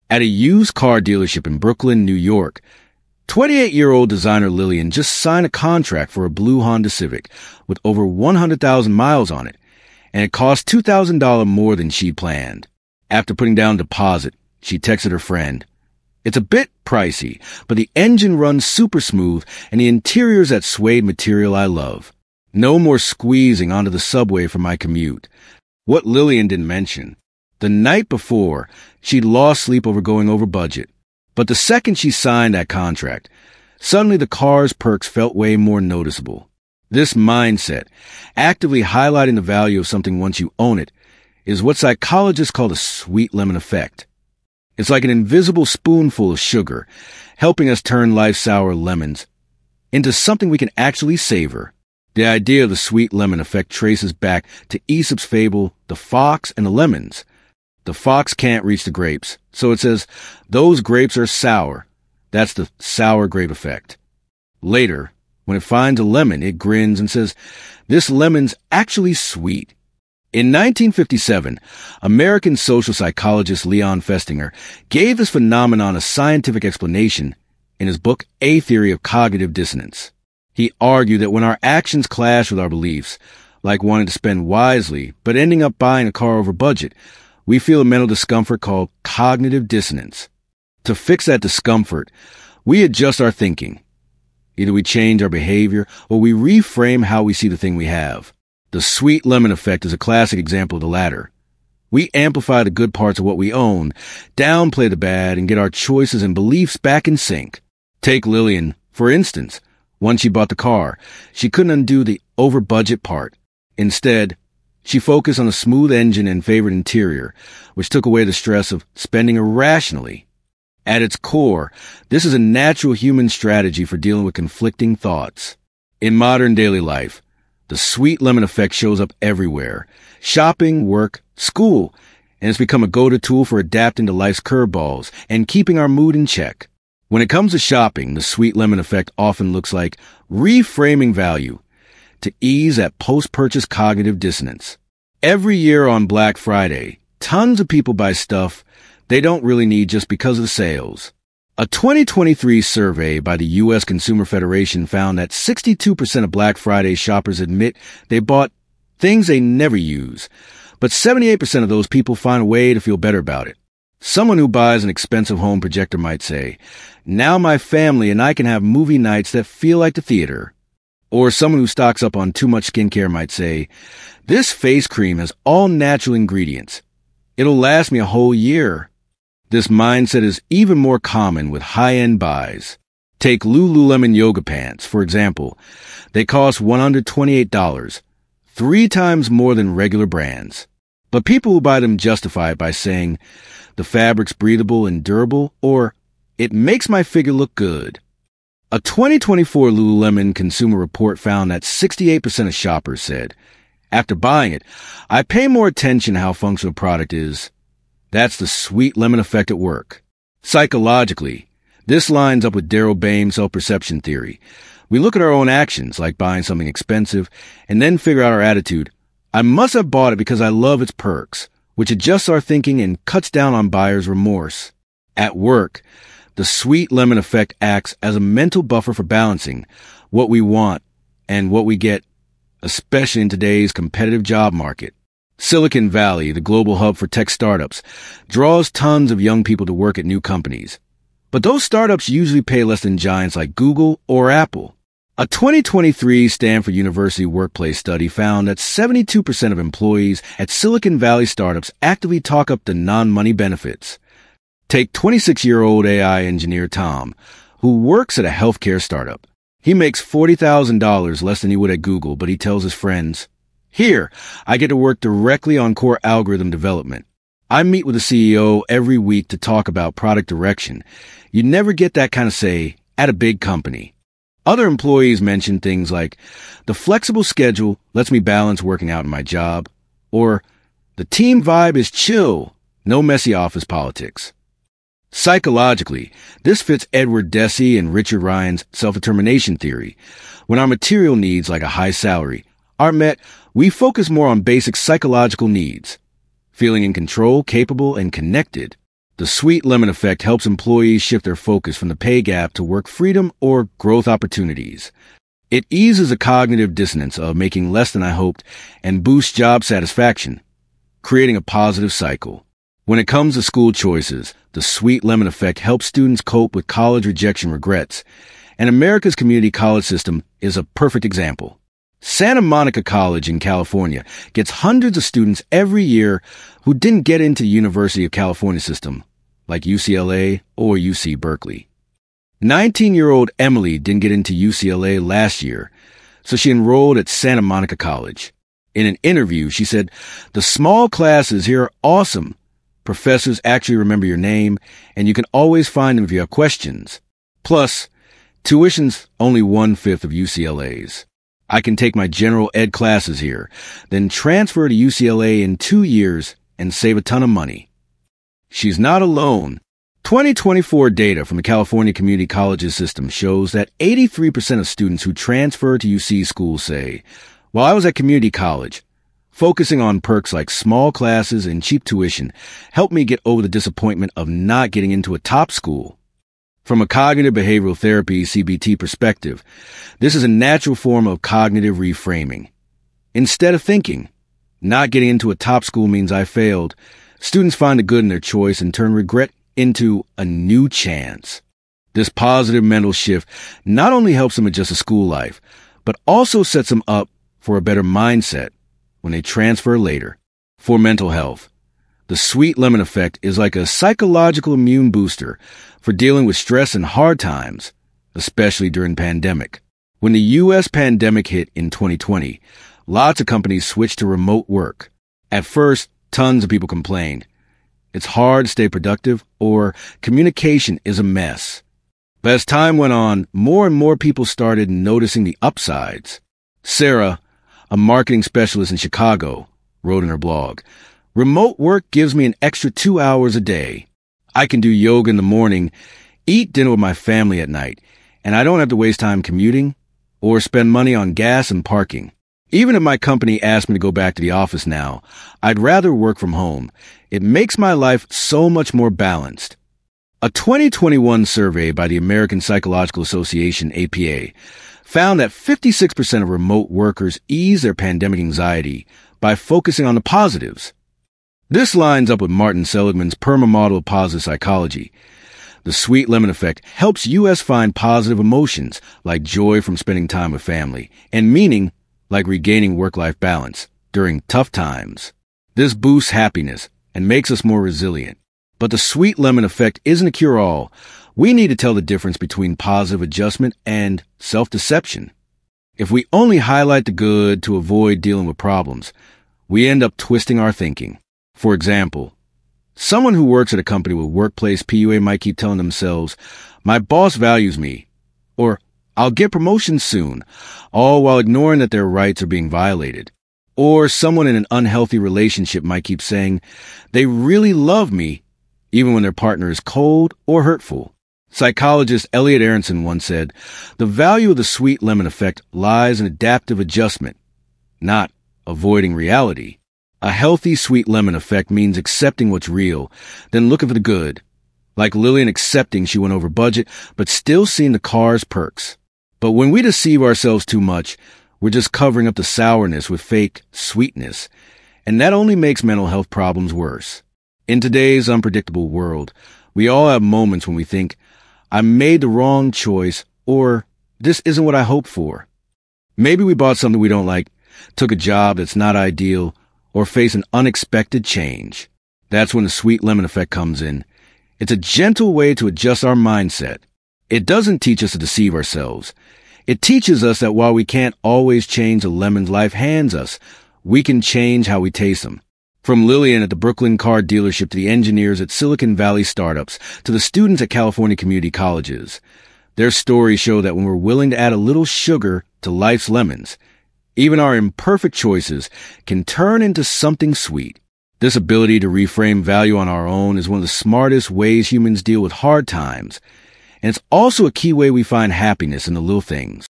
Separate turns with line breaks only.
At a used car dealership in Brooklyn, New York, 28-year-old designer Lillian just signed a contract for a blue Honda Civic with over 100,000 miles on it, and it cost $2,000 more than she planned. After putting down a deposit, she texted her friend, "It's a bit pricey, but the engine runs super smooth and the interior's that suede material I love. No more squeezing onto the subway for my commute." What Lillian didn't mention, the night before, she'd lost sleep over going over budget. But the second she signed that contract, suddenly the car's perks felt way more noticeable. This mindset, actively highlighting the value of something once you own it, is what psychologists call the sweet lemon effect. It's like an invisible spoonful of sugar, helping us turn life's sour lemons into something we can actually savor. The idea of the sweet lemon effect traces back to Aesop's fable, The Fox and the Lemons. The fox can't reach the grapes, so it says, "Those grapes are sour." That's the sour grape effect. Later, when it finds a lemon, it grins and says, "This lemon's actually sweet." In 1957, American social psychologist Leon Festinger gave this phenomenon a scientific explanation in his book, A Theory of Cognitive Dissonance. He argued that when our actions clash with our beliefs, like wanting to spend wisely but ending up buying a car over budget, we feel a mental discomfort called cognitive dissonance. To fix that discomfort, we adjust our thinking. Either we change our behavior or we reframe how we see the thing we have. The sweet lemon effect is a classic example of the latter. We amplify the good parts of what we own, downplay the bad, and get our choices and beliefs back in sync. Take Lillian, for instance. Once she bought the car, she couldn't undo the over-budget part. Instead, she focused on the smooth engine and favored interior, which took away the stress of spending irrationally. At its core, this is a natural human strategy for dealing with conflicting thoughts. In modern daily life, the sweet lemon effect shows up everywhere. Shopping, work, school, and it's become a go-to tool for adapting to life's curveballs and keeping our mood in check. When it comes to shopping, the sweet lemon effect often looks like reframing value to ease that post-purchase cognitive dissonance. Every year on Black Friday, tons of people buy stuff they don't really need just because of the sales. A 2023 survey by the U.S. Consumer Federation found that 62% of Black Friday shoppers admit they bought things they never use, but 78% of those people find a way to feel better about it. Someone who buys an expensive home projector might say, "Now my family and I can have movie nights that feel like the theater." Or someone who stocks up on too much skincare might say, "This face cream has all natural ingredients. It'll last me a whole year." This mindset is even more common with high-end buys. Take Lululemon yoga pants, for example. They cost $128, 3 times more than regular brands. But people who buy them justify it by saying, "The fabric's breathable and durable," or "It makes my figure look good." A 2024 Lululemon Consumer Report found that 68% of shoppers said, "After buying it, I pay more attention to how functional a product is." That's the sweet lemon effect at work. Psychologically, this lines up with Daryl Bain's self-perception theory. We look at our own actions, like buying something expensive, and then figure out our attitude. I must have bought it because I love its perks, which adjusts our thinking and cuts down on buyer's remorse. At work, the sweet lemon effect acts as a mental buffer for balancing what we want and what we get, especially in today's competitive job market. Silicon Valley, the global hub for tech startups, draws tons of young people to work at new companies. But those startups usually pay less than giants like Google or Apple. A 2023 Stanford University workplace study found that 72% of employees at Silicon Valley startups actively talk up the non-money benefits. Take 26-year-old AI engineer Tom, who works at a healthcare startup. He makes $40,000 less than he would at Google, but he tells his friends, "Here, I get to work directly on core algorithm development. I meet with the CEO every week to talk about product direction. You never get that kind of say at a big company." Other employees mention things like, "The flexible schedule lets me balance working out in my job," or "The team vibe is chill, no messy office politics." Psychologically, this fits Edward Deci and Richard Ryan's self-determination theory. When our material needs, like a high salary, are met, we focus more on basic psychological needs, feeling in control, capable, and connected. The sweet lemon effect helps employees shift their focus from the pay gap to work freedom or growth opportunities. It eases the cognitive dissonance of making less than I hoped and boosts job satisfaction, creating a positive cycle. When it comes to school choices, the sweet lemon effect helps students cope with college rejection regrets, and America's community college system is a perfect example. Santa Monica College in California gets hundreds of students every year who didn't get into the University of California system, like UCLA or UC Berkeley. 19-year-old Emily didn't get into UCLA last year, so she enrolled at Santa Monica College. In an interview, she said, "The small classes here are awesome. Professors actually remember your name, and you can always find them if you have questions. Plus, tuition's only 1/5 of UCLA's. I can take my general ed classes here, then transfer to UCLA in 2 years and save a ton of money." She's not alone. 2024 data from the California Community Colleges system shows that 83% of students who transfer to UC schools say, "While I was at community college, focusing on perks like small classes and cheap tuition helped me get over the disappointment of not getting into a top school." From a cognitive behavioral therapy CBT perspective, this is a natural form of cognitive reframing. Instead of thinking, "Not getting into a top school means I failed," students find the good in their choice and turn regret into a new chance. This positive mental shift not only helps them adjust to school life, but also sets them up for a better mindset when they transfer later. For mental health, the sweet lemon effect is like a psychological immune booster for dealing with stress and hard times, especially during pandemic. When the U.S. pandemic hit in 2020, lots of companies switched to remote work. At first, tons of people complained. It's hard to stay productive, or communication is a mess. But as time went on, more and more people started noticing the upsides. Sarah, a marketing specialist in Chicago, wrote in her blog, "Remote work gives me an extra 2 hours a day. I can do yoga in the morning, eat dinner with my family at night, and I don't have to waste time commuting or spend money on gas and parking. Even if my company asked me to go back to the office now, I'd rather work from home. It makes my life so much more balanced." A 2021 survey by the American Psychological Association, APA, found that 56% of remote workers ease their pandemic anxiety by focusing on the positives. This lines up with Martin Seligman's PERMA model of positive psychology. The sweet lemon effect helps us find positive emotions like joy from spending time with family and meaning like regaining work-life balance during tough times. This boosts happiness and makes us more resilient. But the sweet lemon effect isn't a cure-all. We need to tell the difference between positive adjustment and self-deception. If we only highlight the good to avoid dealing with problems, we end up twisting our thinking. For example, someone who works at a company with workplace PUA might keep telling themselves, "My boss values me," or "I'll get promotion soon," all while ignoring that their rights are being violated. Or someone in an unhealthy relationship might keep saying, "They really love me," even when their partner is cold or hurtful. Psychologist Elliot Aronson once said, "The value of the sweet lemon effect lies in adaptive adjustment, not avoiding reality." A healthy sweet lemon effect means accepting what's real, then looking for the good. Like Lillian accepting she went over budget, but still seeing the car's perks. But when we deceive ourselves too much, we're just covering up the sourness with fake sweetness, and that only makes mental health problems worse. In today's unpredictable world, we all have moments when we think, "I made the wrong choice," or "This isn't what I hoped for." Maybe we bought something we don't like, took a job that's not ideal, or face an unexpected change. That's when the sweet lemon effect comes in. It's a gentle way to adjust our mindset. It doesn't teach us to deceive ourselves. It teaches us that while we can't always change the lemons life hands us, we can change how we taste them. From Lillian at the Brooklyn car dealership to the engineers at Silicon Valley startups to the students at California community colleges, their stories show that when we're willing to add a little sugar to life's lemons, even our imperfect choices can turn into something sweet. This ability to reframe value on our own is one of the smartest ways humans deal with hard times, and it's also a key way we find happiness in the little things.